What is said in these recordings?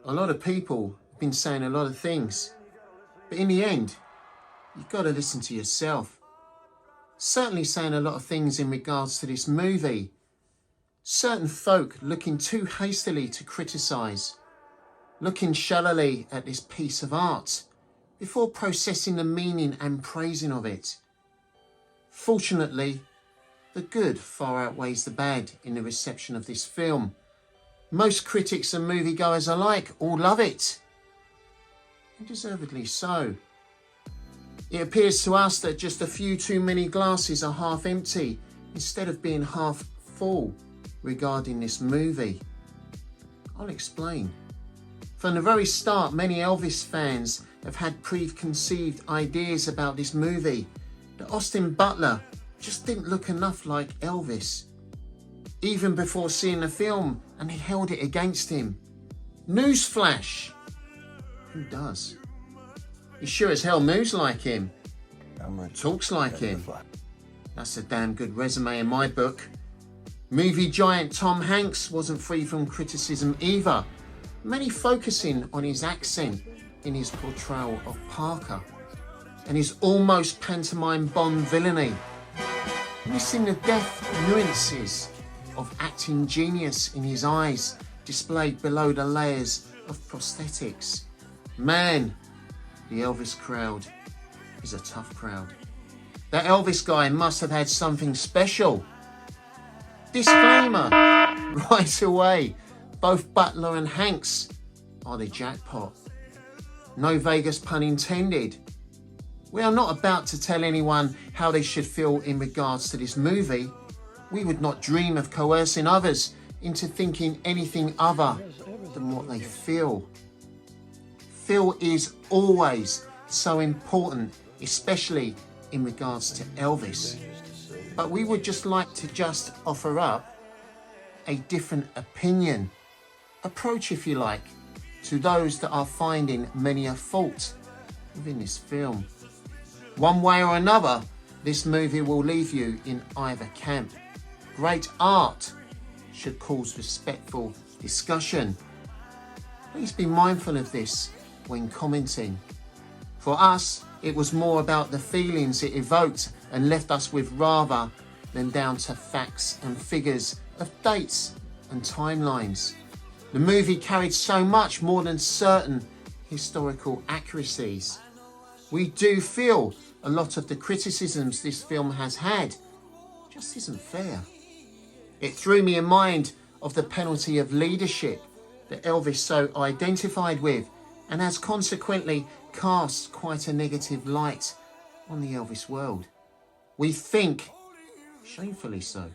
A lot of people have been saying a lot of things, but in the end, you've got to listen to yourself. Certainly saying a lot of things in regards to this movie. Certain folk looking too hastily to criticise, looking shallowly at this piece of art before processing the meaning and praising of it. Fortunately, the good far outweighs the bad in the reception of this film. Most critics and moviegoers alike all love it, and deservedly so. It appears to us that just a few too many glasses are half empty instead of being half full regarding this movie. I'll explain. From the very start, many Elvis fans have had preconceived ideas about this movie. That Austin Butler just didn't look enough like Elvis. Even before seeing the film, and they held it against him. Newsflash! Who does? He sure as hell moves like him. Talks like him. That's a damn good resume in my book. Movie giant Tom Hanks wasn't free from criticism either, many focusing on his accent in his portrayal of Parker and his almost pantomime Bond villainy, missing the deft nuances of acting genius in his eyes displayed below the layers of prosthetics. Man, the Elvis crowd is a tough crowd. That Elvis guy must have had something special. Disclaimer, right away, both Butler and Hanks are the jackpot. No Vegas pun intended. We are not about to tell anyone how they should feel in regards to this movie. We would not dream of coercing others into thinking anything other than what they feel. Feel is always so important, especially in regards to Elvis. But we would just like to offer up a different opinion, approach if you like, to those that are finding many a fault within this film. One way or another, this movie will leave you in either camp. Great art should cause respectful discussion. Please be mindful of this when commenting. For us, it was more about the feelings it evoked and left us with rather than down to facts and figures of dates and timelines. The movie carried so much more than certain historical accuracies. We do feel a lot of the criticisms this film has had just isn't fair. It threw me in mind of the penalty of leadership that Elvis so identified with, and has consequently cast quite a negative light on the Elvis world. We think, shamefully so.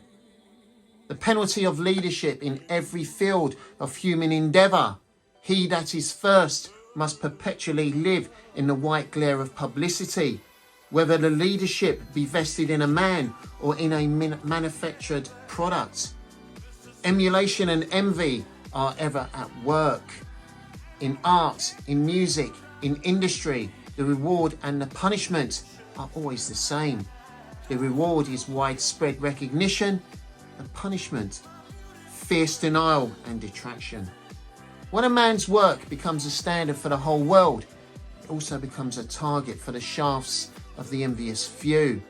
The penalty of leadership in every field of human endeavour. He that is first must perpetually live in the white glare of publicity, whether the leadership be vested in a man or in a manufactured product. Emulation and envy are ever at work. In art, in music, in industry, the reward and the punishment are always the same. The reward is widespread recognition, the punishment, fierce denial and detraction. When a man's work becomes a standard for the whole world, it also becomes a target for the shafts of the envious few.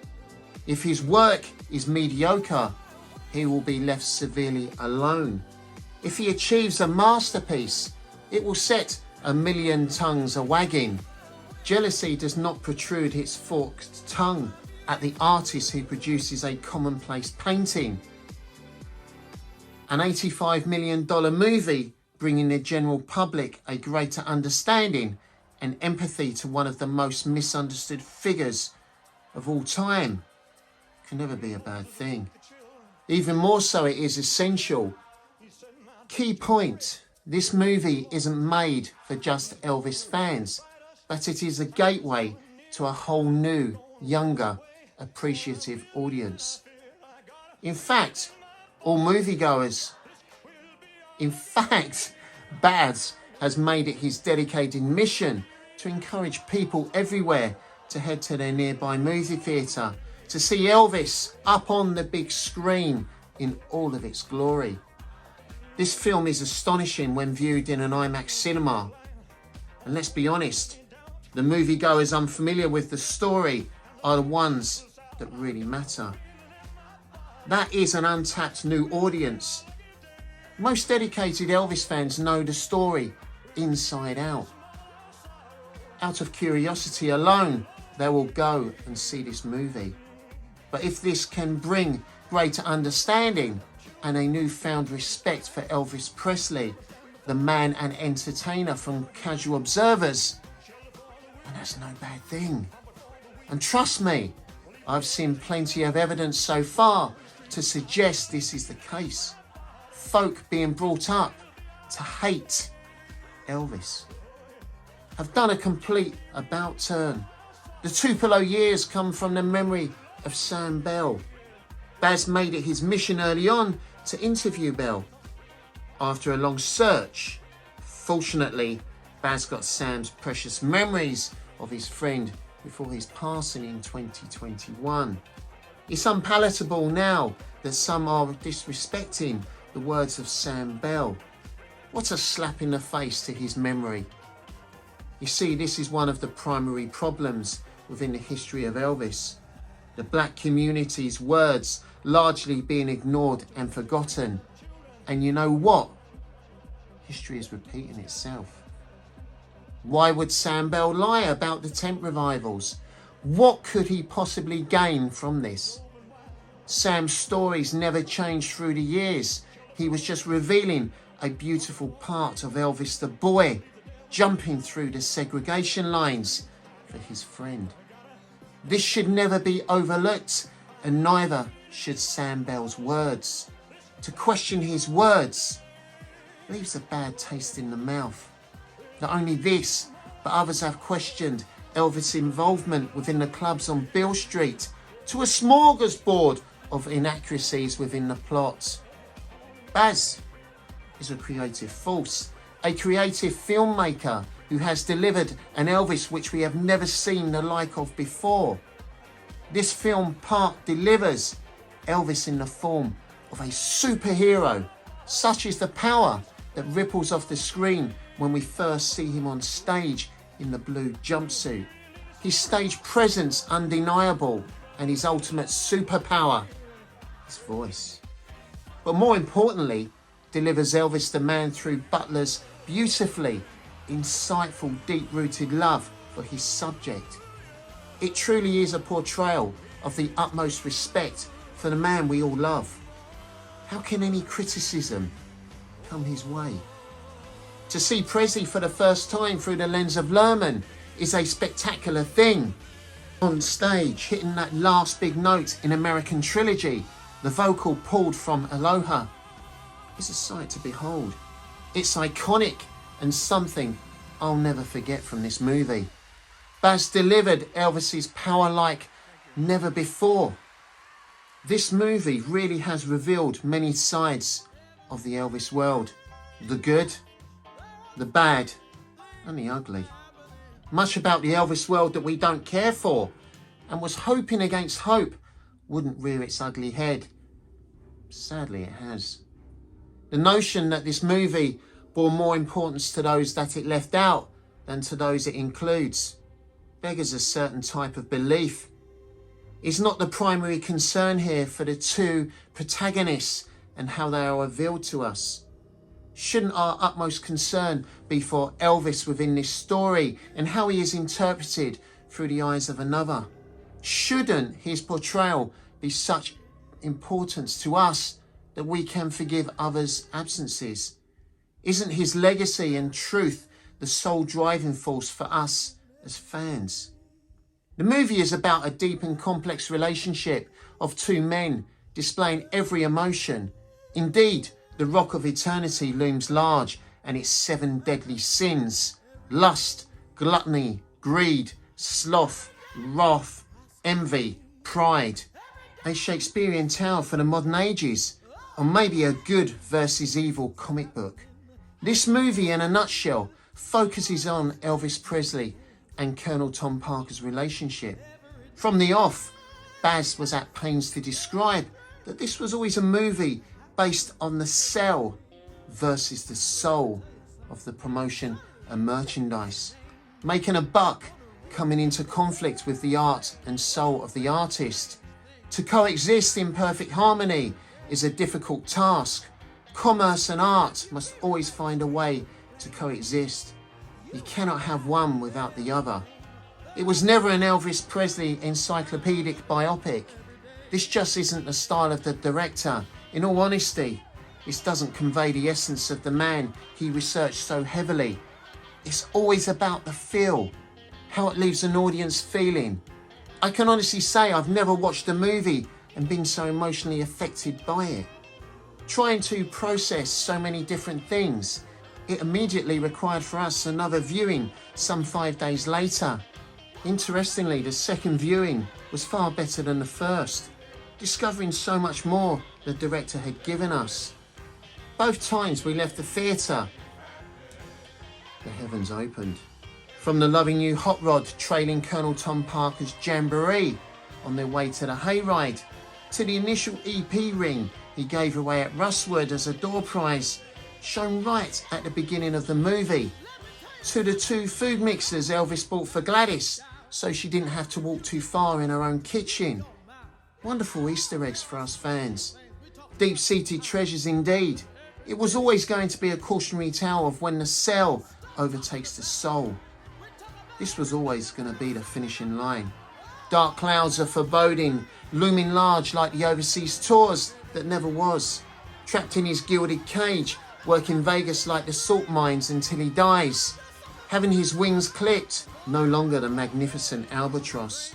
If his work is mediocre, he will be left severely alone. If he achieves a masterpiece, it will set a million tongues a-wagging. Jealousy does not protrude its forked tongue at the artist who produces a commonplace painting. An $85 million movie bringing the general public a greater understanding and empathy to one of the most misunderstood figures of all time can never be a bad thing. Even more so, it is essential. Key point, this movie isn't made for just Elvis fans, but it is a gateway to a whole new, younger, appreciative audience. In fact, all moviegoers. In fact, Baz has made it his dedicated mission to encourage people everywhere to head to their nearby movie theatre to see Elvis up on the big screen in all of its glory. This film is astonishing when viewed in an IMAX cinema. And let's be honest, the moviegoers unfamiliar with the story are the ones that really matter. That is an untapped new audience. Most dedicated Elvis fans know the story inside out. Out of curiosity alone, they will go and see this movie. But if this can bring greater understanding and a newfound respect for Elvis Presley, the man and entertainer, from casual observers, then that's no bad thing. And trust me, I've seen plenty of evidence so far to suggest this is the case. Folk being brought up to hate Elvis have done a complete about turn. The Tupelo years come from the memory of Sam Bell. Baz made it his mission early on to interview Bell. After a long search, fortunately, Baz got Sam's precious memories of his friend before his passing in 2021. It's unpalatable now that some are disrespecting the words of Sam Bell. What a slap in the face to his memory. You see, this is one of the primary problems within the history of Elvis. The black community's words largely being ignored and forgotten. And you know what? History is repeating itself. Why would Sam Bell lie about the tent revivals? What could he possibly gain from this? Sam's stories never changed through the years. He was just revealing a beautiful part of Elvis the boy, jumping through the segregation lines for his friend. This should never be overlooked, and neither should Sam Bell's words. To question his words leaves a bad taste in the mouth. Not only this, but others have questioned Elvis' involvement within the clubs on Beale Street to a smorgasbord of inaccuracies within the plot. Baz is a creative force, a creative filmmaker who has delivered an Elvis which we have never seen the like of before. This film part delivers Elvis in the form of a superhero. Such is the power that ripples off the screen when we first see him on stage in the blue jumpsuit. His stage presence undeniable, and his ultimate superpower, his voice. But more importantly, delivers Elvis the man through Butler's beautifully insightful, deep-rooted love for his subject. It truly is a portrayal of the utmost respect for the man we all love. How can any criticism come his way? To see Presley for the first time through the lens of Luhrmann is a spectacular thing. On stage, hitting that last big note in American Trilogy, the vocal pulled from Aloha, is a sight to behold. It's iconic and something I'll never forget from this movie. Baz delivered Elvis's power like never before. This movie really has revealed many sides of the Elvis world. The good, the bad, and the ugly. Much about the Elvis world that we don't care for and was hoping against hope wouldn't rear its ugly head. Sadly, it has. The notion that this movie bore more importance to those that it left out than to those it includes beggars a certain type of belief. It's not the primary concern here for the two protagonists and how they are revealed to us. Shouldn't our utmost concern be for Elvis within this story and how he is interpreted through the eyes of another? Shouldn't his portrayal be such importance to us that we can forgive others' absences? Isn't his legacy and truth the sole driving force for us as fans? The movie is about a deep and complex relationship of two men displaying every emotion. Indeed, the rock of eternity looms large, and its 7 deadly sins: lust, gluttony, greed, sloth, wrath, envy, pride. A Shakespearean tale for the modern ages, or maybe a good versus evil comic book. This movie, in a nutshell, focuses on Elvis Presley and Colonel Tom Parker's relationship. From the off, Baz was at pains to describe that this was always a movie based on the cell, versus the soul of the promotion and merchandise. Making a buck coming into conflict with the art and soul of the artist. To coexist in perfect harmony is a difficult task. Commerce and art must always find a way to coexist. You cannot have one without the other. It was never an Elvis Presley encyclopedic biopic. This just isn't the style of the director. In all honesty, this doesn't convey the essence of the man he researched so heavily. It's always about the feel, how it leaves an audience feeling. I can honestly say I've never watched a movie and been so emotionally affected by it. Trying to process so many different things, it immediately required for us another viewing some 5 days later. Interestingly, the second viewing was far better than the first, discovering so much more the director had given us. Both times we left the theatre, the heavens opened. From the Loving You hot rod trailing Colonel Tom Parker's jamboree on their way to the hayride, to the initial EP ring he gave away at Rustwood as a door prize, shown right at the beginning of the movie, to the 2 food mixers Elvis bought for Gladys so she didn't have to walk too far in her own kitchen. Wonderful Easter eggs for us fans. Deep-seated treasures indeed. It was always going to be a cautionary tale of when the cell overtakes the soul. This was always going to be the finishing line. Dark clouds of foreboding, looming large like the overseas tours that never was. Trapped in his gilded cage, working Vegas like the salt mines until he dies. Having his wings clipped, no longer the magnificent albatross.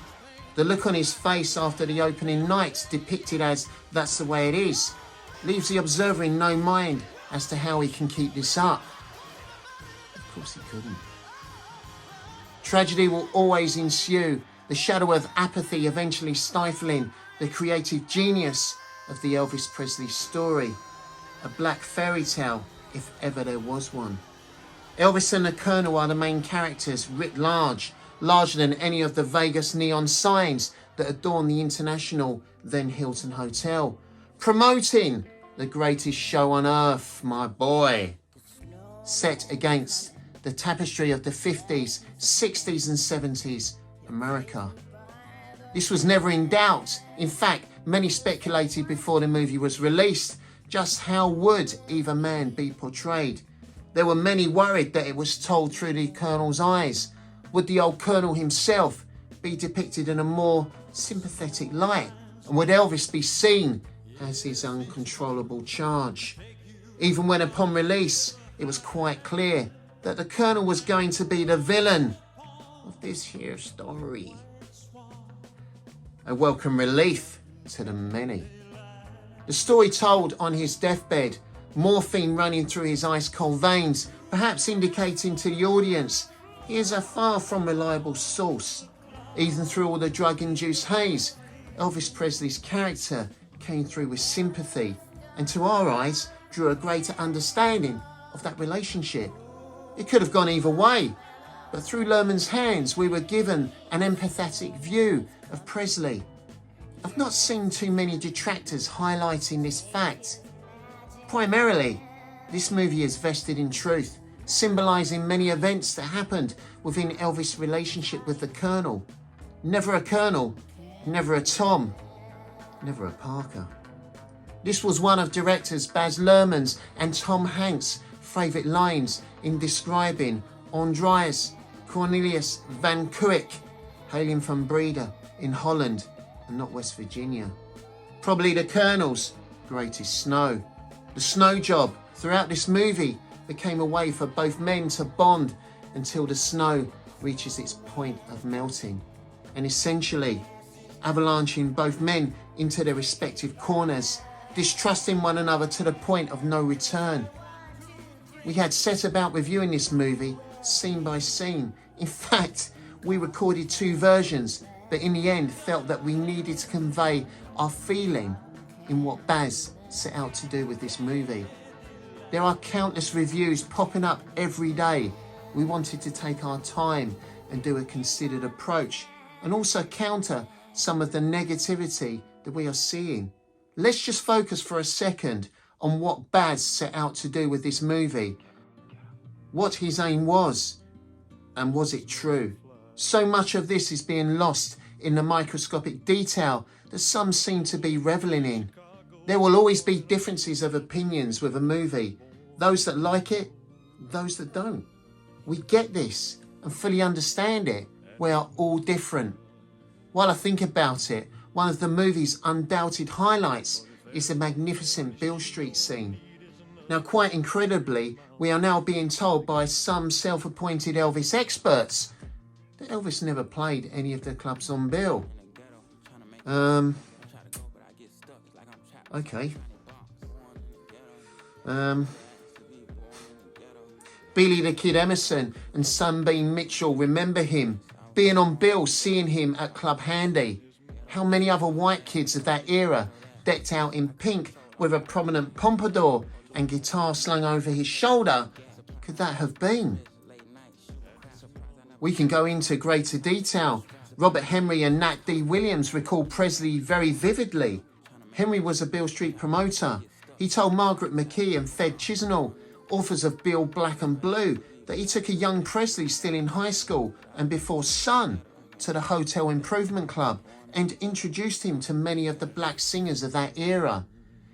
The look on his face after the opening night, depicted as "that's the way it is," leaves the observer in no mind as to how he can keep this up. Of course he couldn't. Tragedy will always ensue, the shadow of apathy eventually stifling the creative genius of the Elvis Presley story. A black fairy tale, if ever there was one. Elvis and the Colonel are the main characters, writ large, larger than any of the Vegas neon signs that adorn the International, then Hilton Hotel, promoting the greatest show on earth, my boy. Set against the tapestry of the 50s, 60s and 70s America. This was never in doubt. In fact, many speculated before the movie was released just how would either man be portrayed. There were many worried that it was told through the Colonel's eyes. Would the old Colonel himself be depicted in a more sympathetic light? And would Elvis be seen as his uncontrollable charge? Even when upon release, it was quite clear that the Colonel was going to be the villain of this here story. A welcome relief to the many. The story told on his deathbed, morphine running through his ice-cold veins, perhaps indicating to the audience he is a far from reliable source. Even through all the drug-induced haze, Elvis Presley's character came through with sympathy, and to our eyes drew a greater understanding of that relationship. It could have gone either way, but through Luhrmann's hands we were given an empathetic view of Presley. I've not seen too many detractors highlighting this fact. Primarily, this movie is vested in truth, symbolising many events that happened within Elvis' relationship with the Colonel. Never a Colonel, never a Tom, never a Parker. This was one of directors Baz Luhrmann's and Tom Hanks' favourite lines in describing Andreas Cornelius van Kuik, hailing from Breda in Holland and not West Virginia. Probably the Colonel's greatest snow. The snow job throughout this movie became a way for both men to bond until the snow reaches its point of melting, and essentially avalanching both men into their respective corners, distrusting one another to the point of no return. We had set about reviewing this movie scene by scene. In fact, we recorded 2 versions, but in the end felt that we needed to convey our feeling in what Baz set out to do with this movie. There are countless reviews popping up every day. We wanted to take our time and do a considered approach, and also counter some of the negativity that we are seeing. Let's just focus for a second on what Baz set out to do with this movie, what his aim was, and was it true? So much of this is being lost in the microscopic detail that some seem to be reveling in. There will always be differences of opinions with a movie, those that like it, those that don't. We get this and fully understand it. We are all different. While I think about it, one of the movie's undoubted highlights is the magnificent Beale Street scene. Now, quite incredibly, we are now being told by some self-appointed Elvis experts that Elvis never played any of the clubs on Beale. Okay. Billy the Kid Emerson and Sunbeam Mitchell remember him being on Beale, seeing him at Club Handy. How many other white kids of that era, decked out in pink with a prominent pompadour and guitar slung over his shoulder, could that have been? We can go into greater detail. Robert Henry and Nat D. Williams recall Presley very vividly. Henry was a Beale Street promoter. He told Margaret McKee and Fed Chisenhall, authors of Beale Black and Blue, that he took a young Presley still in high school and before Sun to the Hotel Improvement Club and introduced him to many of the black singers of that era.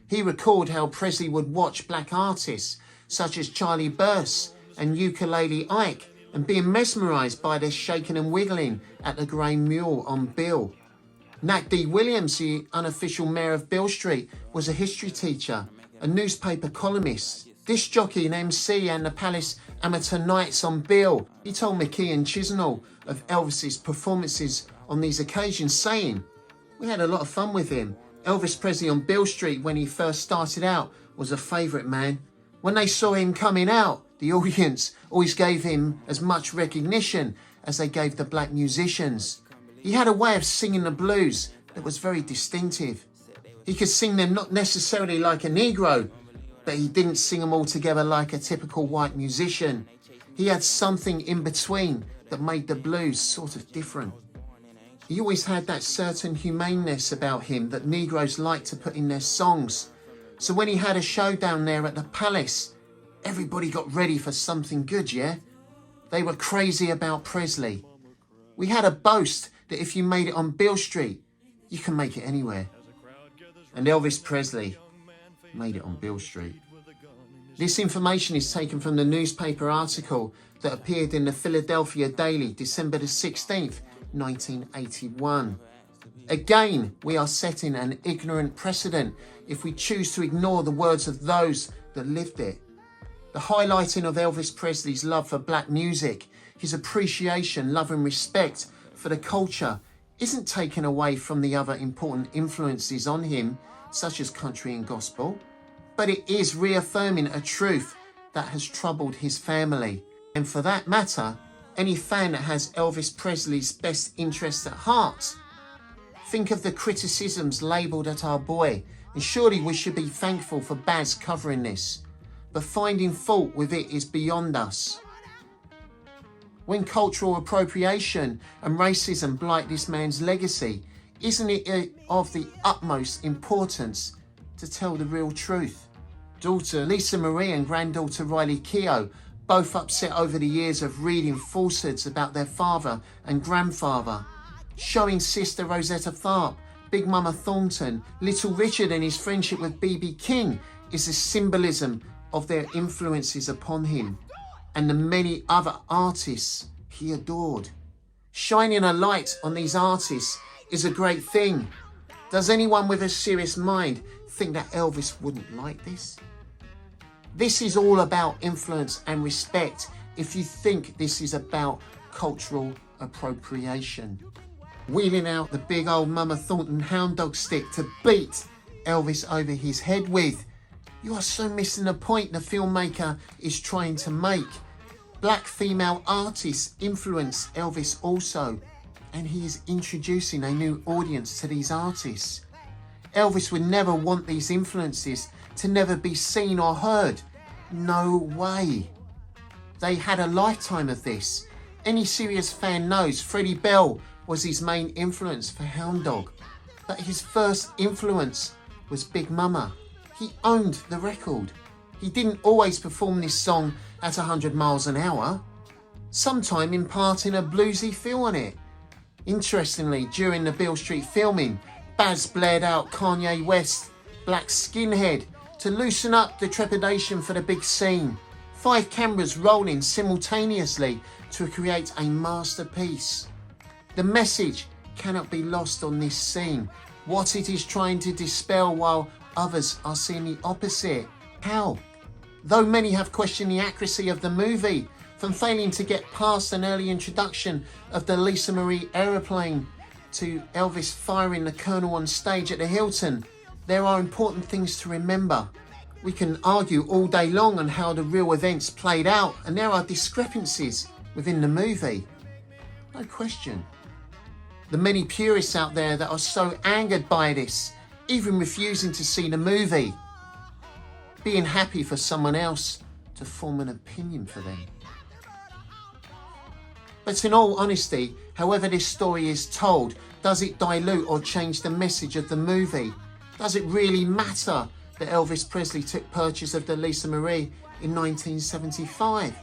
He recalled how Presley would watch black artists such as Charlie Burse and Ukulele Ike and being mesmerised by their shaking and wiggling at the Grey Mule on Beale. Nat D. Williams, the unofficial mayor of Beale Street, was a history teacher, a newspaper columnist, disc jockey and MC and the Palace Amateur Nights on Beale. He told McKee and Chisenhall of Elvis's performances on these occasions, saying, "We had a lot of fun with him. Elvis Presley on Beale Street when he first started out was a favourite man. When they saw him coming out, the audience always gave him as much recognition as they gave the black musicians. He had a way of singing the blues that was very distinctive. He could sing them not necessarily like a Negro, but he didn't sing them all together like a typical white musician. He had something in between that made the blues sort of different. He always had that certain humaneness about him that Negroes like to put in their songs. So when he had a show down there at the Palace, everybody got ready for something good, yeah? They were crazy about Presley. We had a boast that if you made it on Beale Street, you can make it anywhere." And Elvis Presley made it on Beale Street. This information is taken from the newspaper article that appeared in the Philadelphia Daily, December the 16th, 1981. Again, we are setting an ignorant precedent if we choose to ignore the words of those that lived it. The highlighting of Elvis Presley's love for black music, his appreciation, love and respect for the culture isn't taken away from the other important influences on him, such as country and gospel, but it is reaffirming a truth that has troubled his family. And for that matter, any fan that has Elvis Presley's best interests at heart. Think of the criticisms labelled at our boy, and surely we should be thankful for Baz covering this. But finding fault with it is beyond us. When cultural appropriation and racism blight this man's legacy, isn't it of the utmost importance to tell the real truth? Daughter Lisa Marie and granddaughter Riley Keough, both upset over the years of reading falsehoods about their father and grandfather, showing sister Rosetta Tharpe, Big Mama Thornton, Little Richard and his friendship with B.B. King is a symbolism of their influences upon him and the many other artists he adored. Shining a light on these artists is a great thing. Does anyone with a serious mind think that Elvis wouldn't like this? This is all about influence and respect if you think this is about cultural appropriation. Wheeling out the big old Mama Thornton hound dog stick to beat Elvis over his head with. You are so missing the point the filmmaker is trying to make. Black female artists influence Elvis also, and he is introducing a new audience to these artists. Elvis would never want these influences to never be seen or heard. No way. They had a lifetime of this. Any serious fan knows Freddie Bell was his main influence for Hound Dog, but his first influence was Big Mama. He owned the record. He didn't always perform this song at 100 miles an hour, sometime imparting a bluesy feel on it. Interestingly, during the Beale Street filming, Baz blared out Kanye West's Black Skinhead to loosen up the trepidation for the big scene. 5 cameras rolling simultaneously to create a masterpiece. The message cannot be lost on this scene, what it is trying to dispel, while others are seeing the opposite. How? Though many have questioned the accuracy of the movie, from failing to get past an early introduction of the Lisa Marie aeroplane to Elvis firing the Colonel on stage at the Hilton, there are important things to remember. We can argue all day long on how the real events played out, and there are discrepancies within the movie. No question. The many purists out there that are so angered by this, even refusing to see the movie, being happy for someone else to form an opinion for them. But in all honesty, however this story is told, does it dilute or change the message of the movie? Does it really matter that Elvis Presley took purchase of the Lisa Marie in 1975?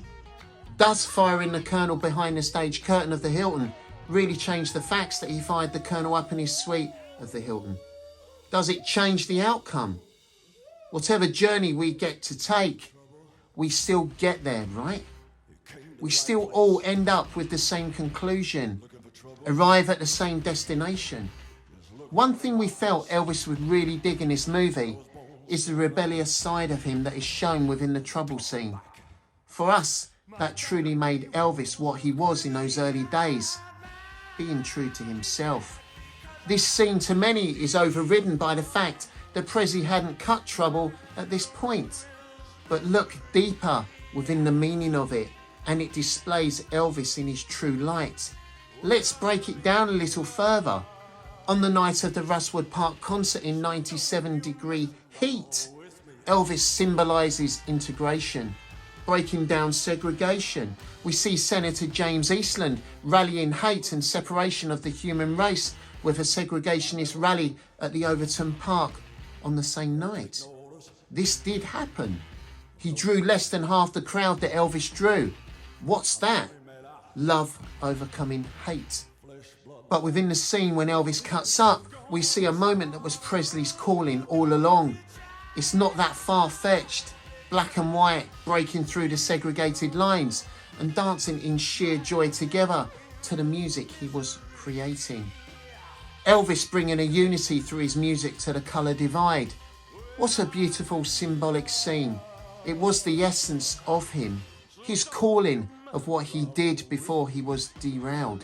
Does firing the Colonel behind the stage curtain of the Hilton really change the facts that he fired the Colonel up in his suite of the Hilton? Does it change the outcome? Whatever journey we get to take, we still get there, right? We still all end up with the same conclusion, arrive at the same destination. One thing we felt Elvis would really dig in this movie is the rebellious side of him that is shown within the trouble scene. For us, that truly made Elvis what he was in those early days, being true to himself. This scene to many is overridden by the fact that Presley hadn't cut Trouble at this point. But look deeper within the meaning of it, and it displays Elvis in his true light. Let's break it down a little further. On the night of the Rustwood Park concert in 97-degree heat, Elvis symbolises integration, breaking down segregation. We see Senator James Eastland rallying hate and separation of the human race with a segregationist rally at the Overton Park on the same night. This did happen. He drew less than half the crowd that Elvis drew. What's that? Love overcoming hate. But within the scene when Elvis cuts up, we see a moment that was Presley's calling all along. It's not that far-fetched. Black and white breaking through the segregated lines and dancing in sheer joy together to the music he was creating. Elvis bringing a unity through his music to the colour divide. What a beautiful symbolic scene. It was the essence of him, his calling of what he did before he was derailed.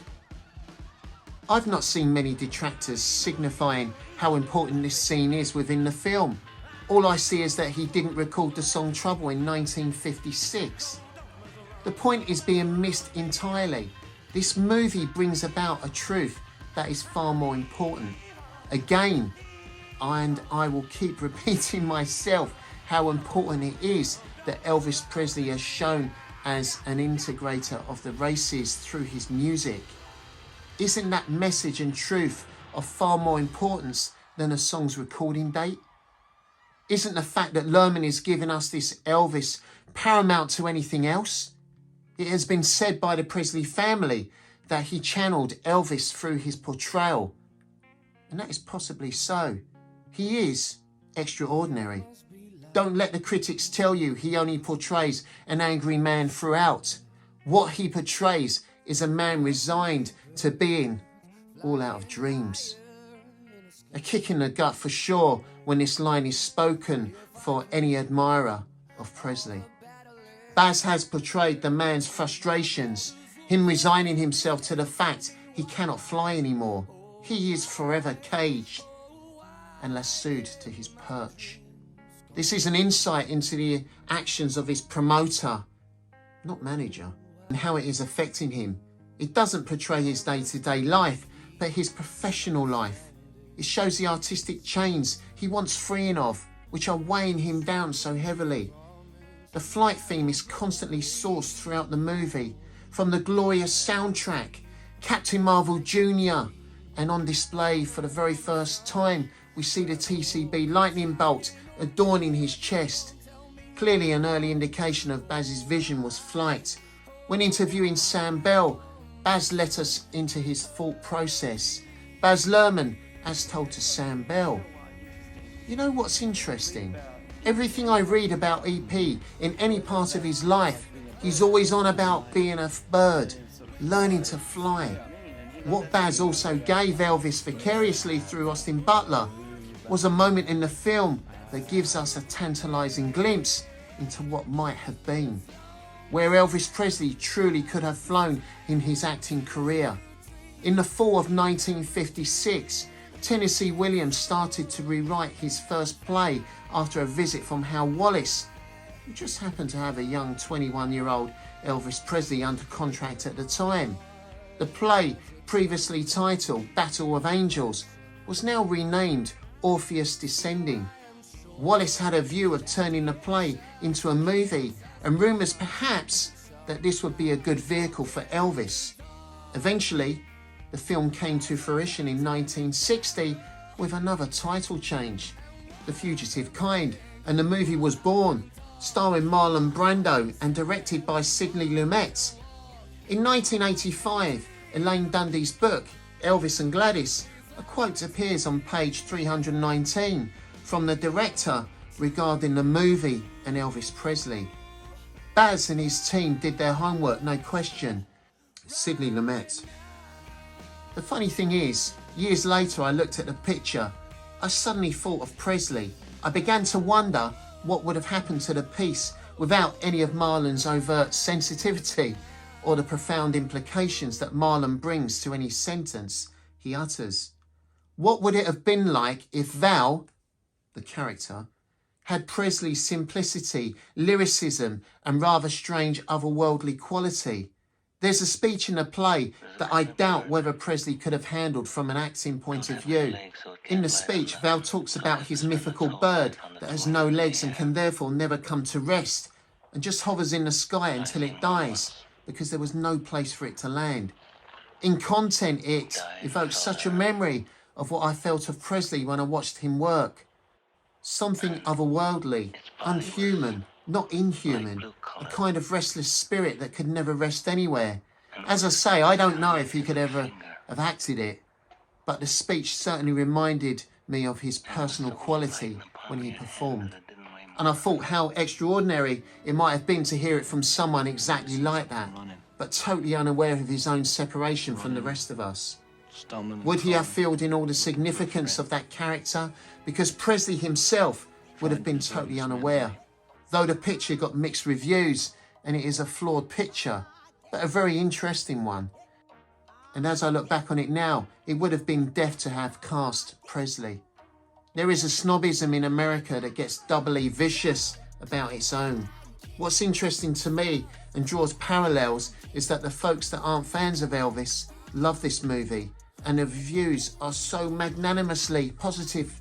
I've not seen many detractors signifying how important this scene is within the film. All I see is that he didn't record the song Trouble in 1956. The point is being missed entirely. This movie brings about a truth that is far more important. Again, and I will keep repeating myself, how important it is that Elvis Presley has shown as an integrator of the races through his music. Isn't that message and truth of far more importance than a song's recording date? Isn't the fact that Luhrmann is giving us this Elvis paramount to anything else? It has been said by the Presley family that he channeled Elvis through his portrayal. And that is possibly so. He is extraordinary. Don't let the critics tell you he only portrays an angry man throughout. What he portrays is a man resigned to being all out of dreams. A kick in the gut for sure when this line is spoken for any admirer of Presley. Baz has portrayed the man's frustrations, him resigning himself to the fact he cannot fly anymore. He is forever caged and lassoed to his perch. This is an insight into the actions of his promoter, not manager, and how it is affecting him. It doesn't portray his day-to-day life, but his professional life. It shows the artistic chains he wants freeing of, which are weighing him down so heavily. The flight theme is constantly sourced throughout the movie, from the glorious soundtrack, Captain Marvel Jr., and on display for the very first time, we see the TCB lightning bolt adorning his chest. Clearly an early indication of Baz's vision was flight. When interviewing Sam Bell, Baz let us into his thought process. Baz Luhrmann as told to Sam Bell. You know what's interesting? Everything I read about EP in any part of his life, he's always on about being a bird, learning to fly. What Baz also gave Elvis vicariously through Austin Butler was a moment in the film that gives us a tantalising glimpse into what might have been, where Elvis Presley truly could have flown in his acting career. In the fall of 1956, Tennessee Williams started to rewrite his first play after a visit from Hal Wallis, who just happened to have a young 21-year-old Elvis Presley under contract at the time. The play, previously titled Battle of Angels, was now renamed Orpheus Descending. Wallis had a view of turning the play into a movie, and rumours perhaps that this would be a good vehicle for Elvis. Eventually, the film came to fruition in 1960 with another title change, The Fugitive Kind, and the movie was born, starring Marlon Brando and directed by Sidney Lumet. In 1985, Elaine Dundee's book, Elvis and Gladys, a quote appears on page 319 from the director regarding the movie and Elvis Presley. Baz and his team did their homework, no question. Sidney Lumet. The funny thing is, years later I looked at the picture. I suddenly thought of Presley. I began to wonder what would have happened to the piece without any of Marlon's overt sensitivity or the profound implications that Marlon brings to any sentence he utters. What would it have been like if Val, the character, had Presley's simplicity, lyricism and rather strange otherworldly quality? There's a speech in the play that I doubt whether Presley could have handled from an acting point of view. In the speech, Val talks about his mythical bird that has no legs and can therefore never come to rest and just hovers in the sky until it dies because there was no place for it to land. In content, it evokes such a memory of what I felt of Presley when I watched him work. Something otherworldly, unhuman, not inhuman, a kind of restless spirit that could never rest anywhere. As I say, I don't know if he could ever have acted it, but the speech certainly reminded me of his personal quality when he performed. And I thought how extraordinary it might have been to hear it from someone exactly like that, but totally unaware of his own separation from the rest of us. Would he have filled in all the significance of that character? Because Presley himself would have been totally unaware. Though the picture got mixed reviews, and it is a flawed picture, but a very interesting one. And as I look back on it now, it would have been deft to have cast Presley. There is a snobism in America that gets doubly vicious about its own. What's interesting to me and draws parallels is that the folks that aren't fans of Elvis love this movie, and the reviews are so magnanimously positive.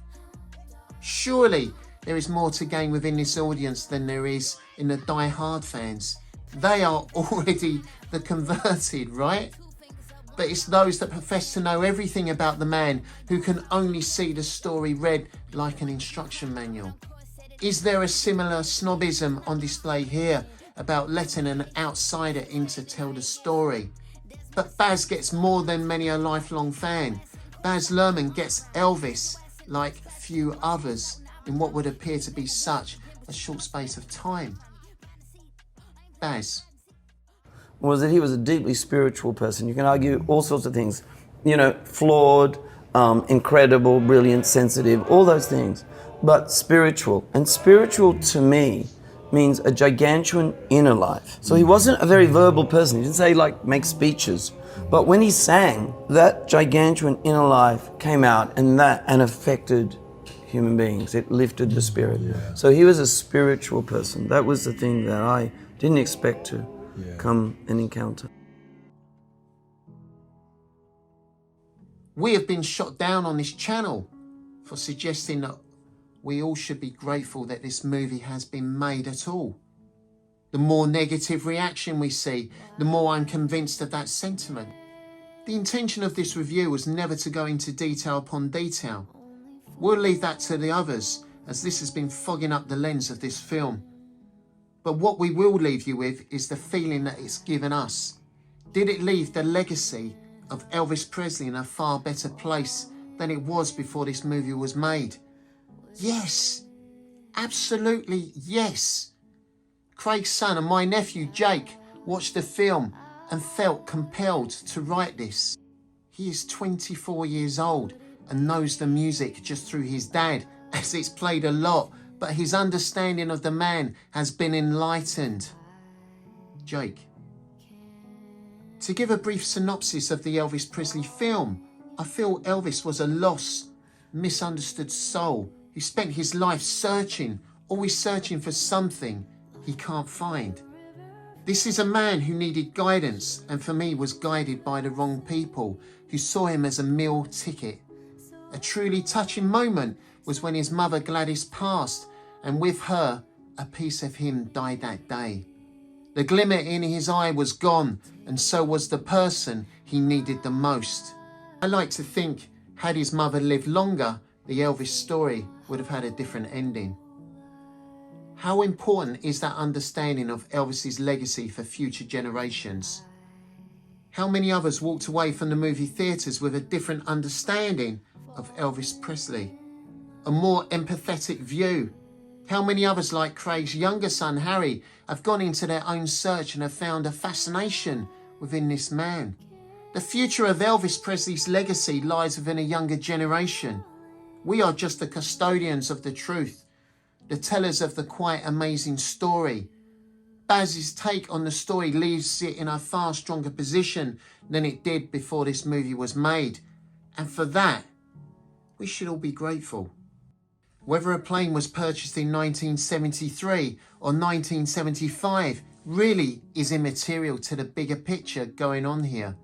Surely there is more to gain within this audience than there is in the die-hard fans. They are already the converted, right? But it's those that profess to know everything about the man who can only see the story read like an instruction manual. Is there a similar snobism on display here about letting an outsider in to tell the story? But Baz gets more than many a lifelong fan. Baz Luhrmann gets Elvis like few others in what would appear to be such a short space of time. Baz. Was that he was a deeply spiritual person. You can argue all sorts of things, you know, flawed, incredible, brilliant, sensitive, all those things, but spiritual. And spiritual to me means a gigantuan inner life. So he wasn't a very verbal person. He didn't say like make speeches, but when he sang, that gigantuan inner life came out and affected human beings. It lifted the spirit. Yeah. So he was a spiritual person. That was the thing that I didn't expect to come and encounter. We have been shot down on this channel for suggesting that we all should be grateful that this movie has been made at all. The more negative reaction we see, the more I'm convinced of that sentiment. The intention of this review was never to go into detail upon detail. We'll leave that to the others as this has been fogging up the lens of this film. But what we will leave you with is the feeling that it's given us. Did it leave the legacy of Elvis Presley in a far better place than it was before this movie was made? Yes, absolutely yes. Craig's son and my nephew Jake watched the film and felt compelled to write this. He is 24 years old and knows the music just through his dad, as it's played a lot, but his understanding of the man has been enlightened. Jake. To give a brief synopsis of the Elvis Presley film, I feel Elvis was a lost, misunderstood soul who spent his life searching, always searching for something he can't find. This is a man who needed guidance, and for me was guided by the wrong people who saw him as a meal ticket. A truly touching moment was when his mother Gladys passed, and with her, a piece of him died that day. The glimmer in his eye was gone, and so was the person he needed the most. I like to think, had his mother lived longer, the Elvis story would have had a different ending. How important is that understanding of Elvis's legacy for future generations? How many others walked away from the movie theatres with a different understanding of Elvis Presley? A more empathetic view? How many others, like Craig's younger son Harry, have gone into their own search and have found a fascination within this man? The future of Elvis Presley's legacy lies within a younger generation. We are just the custodians of the truth, the tellers of the quite amazing story. Baz's take on the story leaves it in a far stronger position than it did before this movie was made. And for that, we should all be grateful. Whether a plane was purchased in 1973 or 1975 really is immaterial to the bigger picture going on here.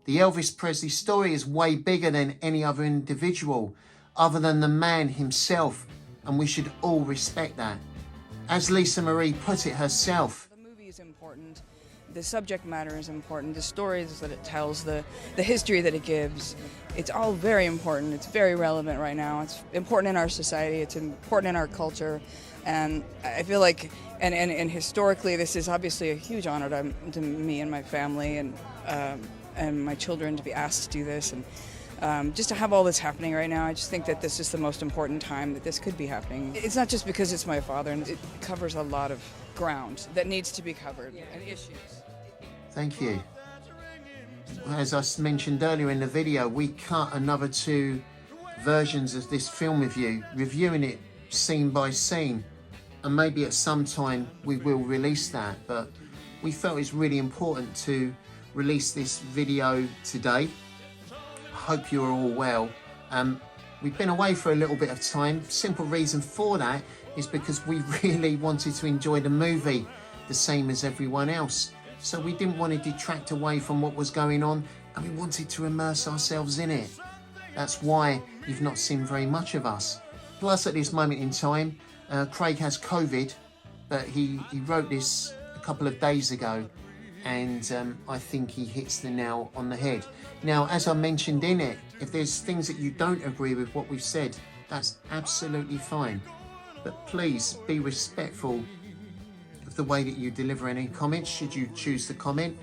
The Elvis Presley story is way bigger than any other individual other than the man himself, and we should all respect that. As Lisa Marie put it herself, the movie is important, the subject matter is important, the stories that it tells, the history that it gives, it's all very important. It's very relevant right now. It's important in our society, it's important in our culture, and I feel like, and historically, this is obviously a huge honor to me and my family and my children to be asked to do this, and just to have all this happening right now. I just think that this is the most important time that this could be happening. It's not just because it's my father, and it covers a lot of ground that needs to be covered and issues. Thank you. As I mentioned earlier in the video, we cut another 2 versions of this film with you, reviewing it scene by scene, and maybe at some time we will release that, but we felt it's really important to release this video today. Hope you're all well. We've been away for a little bit of time. Simple reason for that is because we really wanted to enjoy the movie the same as everyone else. So we didn't want to detract away from what was going on, and we wanted to immerse ourselves in it. That's why you've not seen very much of us. Plus, at this moment in time, Craig has COVID, but he wrote this a couple of days ago, and I think he hits the nail on the head. Now, as I mentioned in it, if there's things that you don't agree with what we've said, that's absolutely fine. But please be respectful of the way that you deliver any comments, should you choose to comment.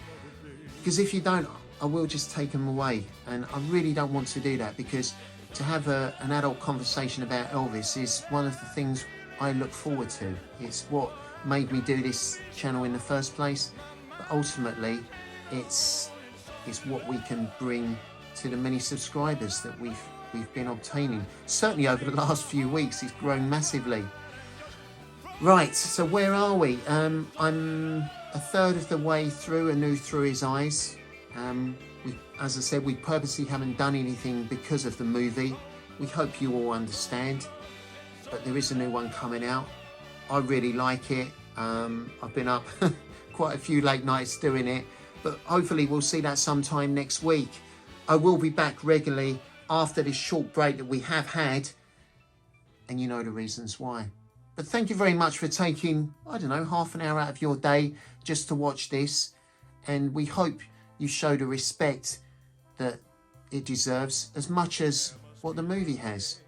Because if you don't, I will just take them away. And I really don't want to do that, because to have an adult conversation about Elvis is one of the things I look forward to. It's what made me do this channel in the first place. But ultimately, it's what we can bring to the many subscribers that we've been obtaining. Certainly over the last few weeks, it's grown massively. Right, so where are we? I'm a third of the way through A New Through His Eyes. As I said, we purposely haven't done anything because of the movie. We hope you all understand. But there is a new one coming out. I really like it. I've been up quite a few late nights doing it, but hopefully we'll see that sometime next week. I will be back regularly after this short break that we have had, and you know the reasons why. But thank you very much for taking, I don't know, half an hour out of your day just to watch this, and we hope you show the respect that it deserves as much as what the movie has.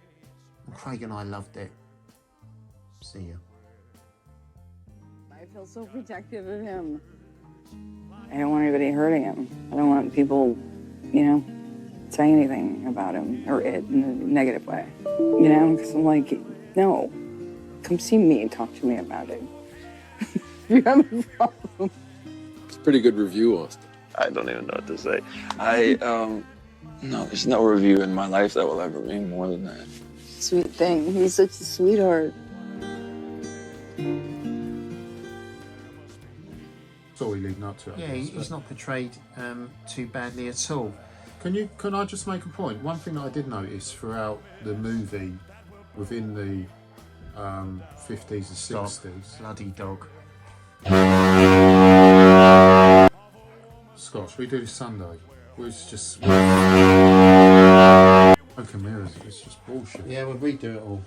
And Craig and I loved it. See ya. I feel so protective of him. I don't want anybody hurting him. I don't want people, saying anything about him or it in a negative way. Because I'm like, no, come see me and talk to me about it. You have a problem. It's a pretty good review, Austin. I don't even know what to say. No, there's no review in my life that will ever mean more than that. Sweet thing. He's such a sweetheart. Story leading up to it. Yeah, he's not portrayed too badly at all. Can I just make a point? One thing that I did notice throughout the movie, within the 50s and 60s. Bloody dog. Scott, should we do this Sunday? It's just... Open mirrors, it's just bullshit. Yeah, we'll redo it all.